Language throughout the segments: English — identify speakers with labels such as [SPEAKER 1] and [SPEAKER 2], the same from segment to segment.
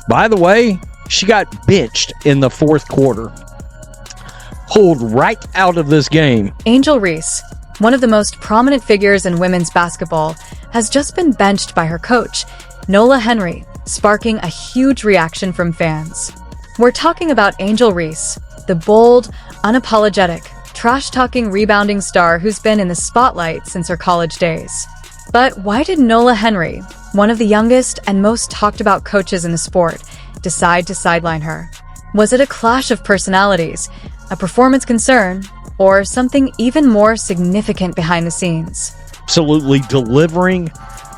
[SPEAKER 1] By the way, she got benched in the fourth quarter. Pulled right out of this game.
[SPEAKER 2] Angel Reese, one of the most prominent figures in women's basketball, has just been benched by her coach, Nola Henry, sparking a huge reaction from fans. We're talking about Angel Reese, the bold, unapologetic, trash-talking rebounding star who's been in the spotlight since her college days. But why did Nola Henry, one of the youngest and most talked-about coaches in the sport, decide to sideline her? Was it a clash of personalities, a performance concern, or something even more significant behind the scenes?
[SPEAKER 1] Absolutely delivering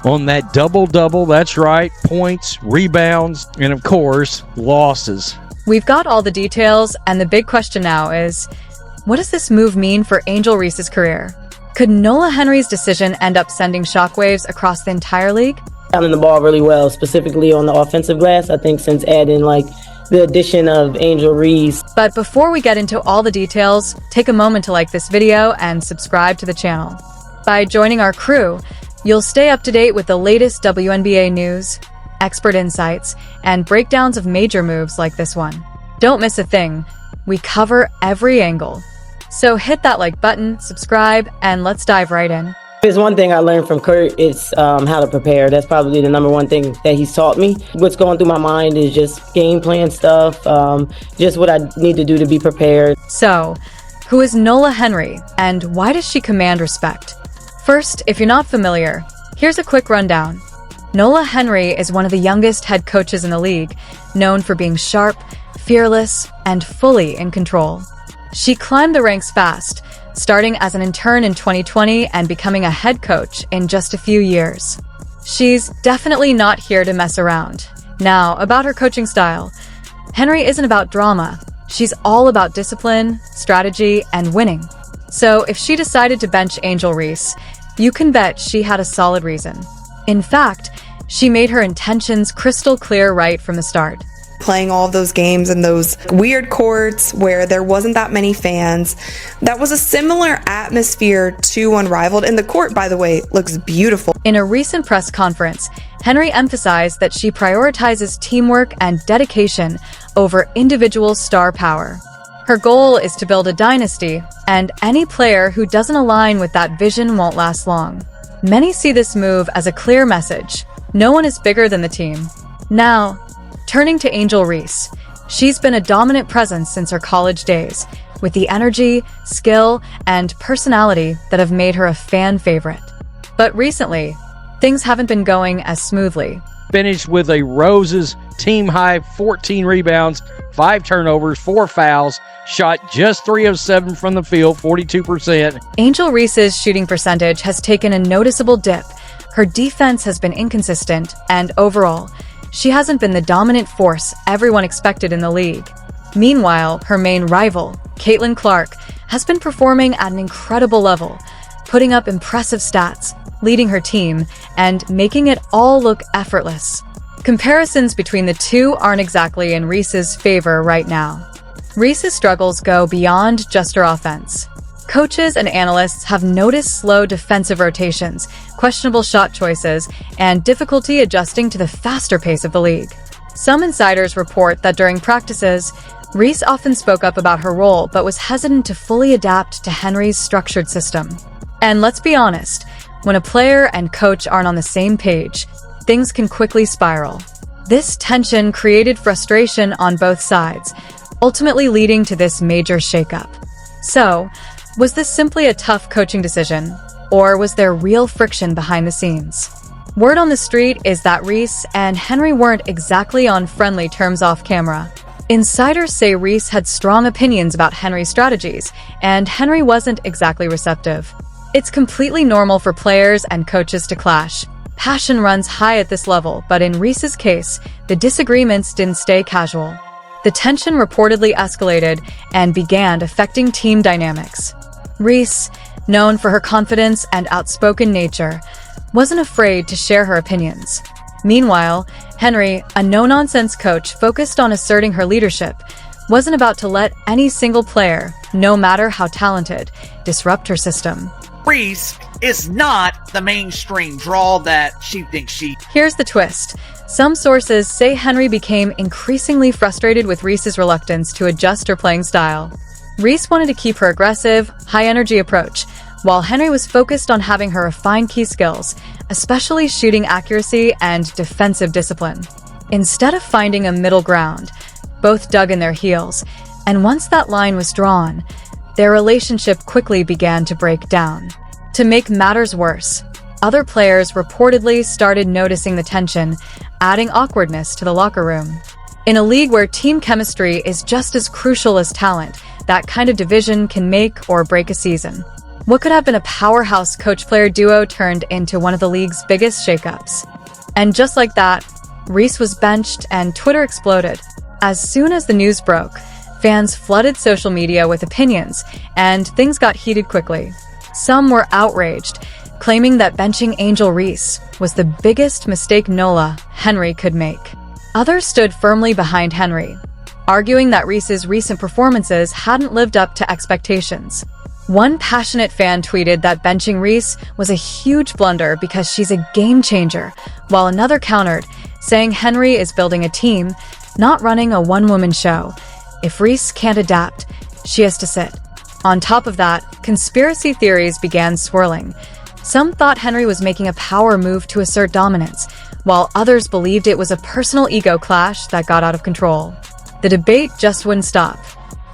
[SPEAKER 1] on that double-double, that's right, points, rebounds, and of course, losses.
[SPEAKER 2] We've got all the details, and the big question now is, what does this move mean for Angel Reese's career? Could Nola Henry's decision end up sending shockwaves across the entire league?
[SPEAKER 3] Handling the ball really well, specifically on the offensive glass, I think, since adding the addition of Angel Reese.
[SPEAKER 2] But before we get into all the details, take a moment to like this video and subscribe to the channel. By joining our crew, you'll stay up to date with the latest WNBA news, expert insights, and breakdowns of major moves like this one. Don't miss a thing. We cover every angle. So hit that like button, subscribe, and let's dive right in.
[SPEAKER 3] There's one thing I learned from Kurt, it's how to prepare. That's probably the number one thing that he's taught me. What's going through my mind is just game plan stuff, just what I need to do to be prepared.
[SPEAKER 2] So, who is Nola Henry, and why does she command respect? First, if you're not familiar, here's a quick rundown. Nola Henry is one of the youngest head coaches in the league, known for being sharp, fearless, and fully in control. She climbed the ranks fast, starting as an intern in 2020 and becoming a head coach in just a few years. She's definitely not here to mess around. Now, about her coaching style. Henry isn't about drama. She's all about discipline, strategy, and winning. So if she decided to bench Angel Reese, you can bet she had a solid reason. In fact, she made her intentions crystal clear right from the start.
[SPEAKER 4] Playing all of those games in those weird courts where there wasn't that many fans. That was a similar atmosphere to Unrivaled, and the court, by the way, looks beautiful.
[SPEAKER 2] In a recent press conference, Henry emphasized that she prioritizes teamwork and dedication over individual star power. Her goal is to build a dynasty, and any player who doesn't align with that vision won't last long. Many see this move as a clear message. No one is bigger than the team. Now, turning to Angel Reese, she's been a dominant presence since her college days, with the energy, skill, and personality that have made her a fan favorite. But recently, things haven't been going as smoothly.
[SPEAKER 1] Finished with a Roses team-high 14 rebounds, 5 turnovers, 4 fouls, shot just 3 of 7 from the field, 42%.
[SPEAKER 2] Angel Reese's shooting percentage has taken a noticeable dip. Her defense has been inconsistent, and overall, she hasn't been the dominant force everyone expected in the league. Meanwhile, her main rival, Caitlin Clark, has been performing at an incredible level, putting up impressive stats, leading her team, and making it all look effortless. Comparisons between the two aren't exactly in Reese's favor right now. Reese's struggles go beyond just her offense. Coaches and analysts have noticed slow defensive rotations, questionable shot choices, and difficulty adjusting to the faster pace of the league. Some insiders report that during practices, Reese often spoke up about her role but was hesitant to fully adapt to Henry's structured system. And let's be honest, when a player and coach aren't on the same page, things can quickly spiral. This tension created frustration on both sides, ultimately leading to this major shakeup. So, was this simply a tough coaching decision, or was there real friction behind the scenes? Word on the street is that Reese and Henry weren't exactly on friendly terms off camera. Insiders say Reese had strong opinions about Henry's strategies, and Henry wasn't exactly receptive. It's completely normal for players and coaches to clash. Passion runs high at this level, but in Reese's case, the disagreements didn't stay casual. The tension reportedly escalated and began affecting team dynamics. Reese, known for her confidence and outspoken nature, wasn't afraid to share her opinions. Meanwhile, Henry, a no-nonsense coach focused on asserting her leadership, wasn't about to let any single player, no matter how talented, disrupt her system.
[SPEAKER 5] Reese is not the mainstream draw that she thinks she.
[SPEAKER 2] Here's the twist. Some sources say Henry became increasingly frustrated with Reese's reluctance to adjust her playing style. Reese wanted to keep her aggressive, high-energy approach, while Henry was focused on having her refine key skills, especially shooting accuracy and defensive discipline. Instead of finding a middle ground, both dug in their heels, and once that line was drawn, their relationship quickly began to break down. To make matters worse, other players reportedly started noticing the tension, adding awkwardness to the locker room. In a league where team chemistry is just as crucial as talent, that kind of division can make or break a season. What could have been a powerhouse coach-player duo turned into one of the league's biggest shakeups. And just like that, Reese was benched and Twitter exploded. As soon as the news broke, fans flooded social media with opinions, and things got heated quickly. Some were outraged, claiming that benching Angel Reese was the biggest mistake Nola, Henry, could make. Others stood firmly behind Henry, arguing that Reese's recent performances hadn't lived up to expectations. One passionate fan tweeted that benching Reese was a huge blunder because she's a game changer, while another countered, saying Henry is building a team, not running a one-woman show. If Reese can't adapt, she has to sit. On top of that, conspiracy theories began swirling. Some thought Henry was making a power move to assert dominance, while others believed it was a personal ego clash that got out of control. The debate just wouldn't stop.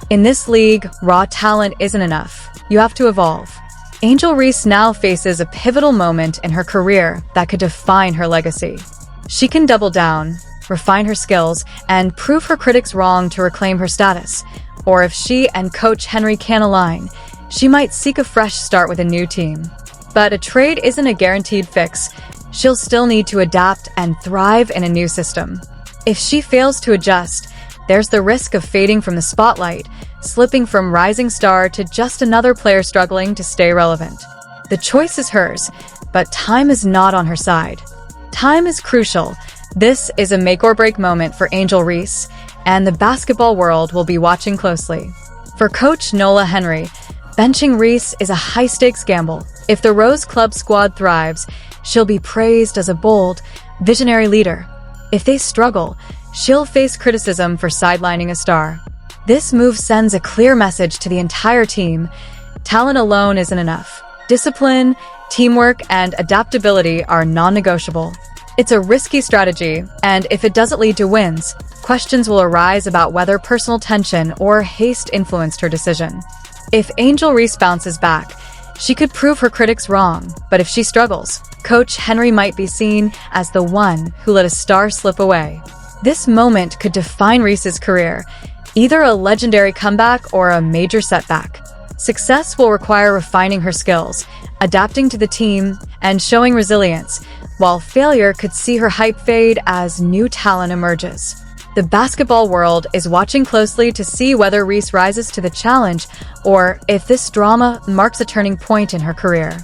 [SPEAKER 2] In this league, raw talent isn't enough. You have to evolve. Angel Reese now faces a pivotal moment in her career that could define her legacy. She can double down, refine her skills, and prove her critics wrong to reclaim her status. Or if she and Coach Henry can't align, she might seek a fresh start with a new team. But a trade isn't a guaranteed fix. She'll still need to adapt and thrive in a new system. If she fails to adjust, there's the risk of fading from the spotlight, slipping from rising star to just another player struggling to stay relevant. The choice is hers, but time is not on her side. Time is crucial. This is a make-or-break moment for Angel Reese, and the basketball world will be watching closely. For Coach Nola Henry, benching Reese is a high-stakes gamble. If the Rose Club squad thrives, she'll be praised as a bold, visionary leader. If they struggle, she'll face criticism for sidelining a star. This move sends a clear message to the entire team. Talent alone isn't enough. Discipline, teamwork, and adaptability are non-negotiable. It's a risky strategy, and if it doesn't lead to wins, questions will arise about whether personal tension or haste influenced her decision. If Angel Reese bounces back, she could prove her critics wrong, but if she struggles, Coach Henry might be seen as the one who let a star slip away. This moment could define Reese's career, either a legendary comeback or a major setback. Success will require refining her skills, adapting to the team, and showing resilience, while failure could see her hype fade as new talent emerges. The basketball world is watching closely to see whether Reese rises to the challenge or if this drama marks a turning point in her career.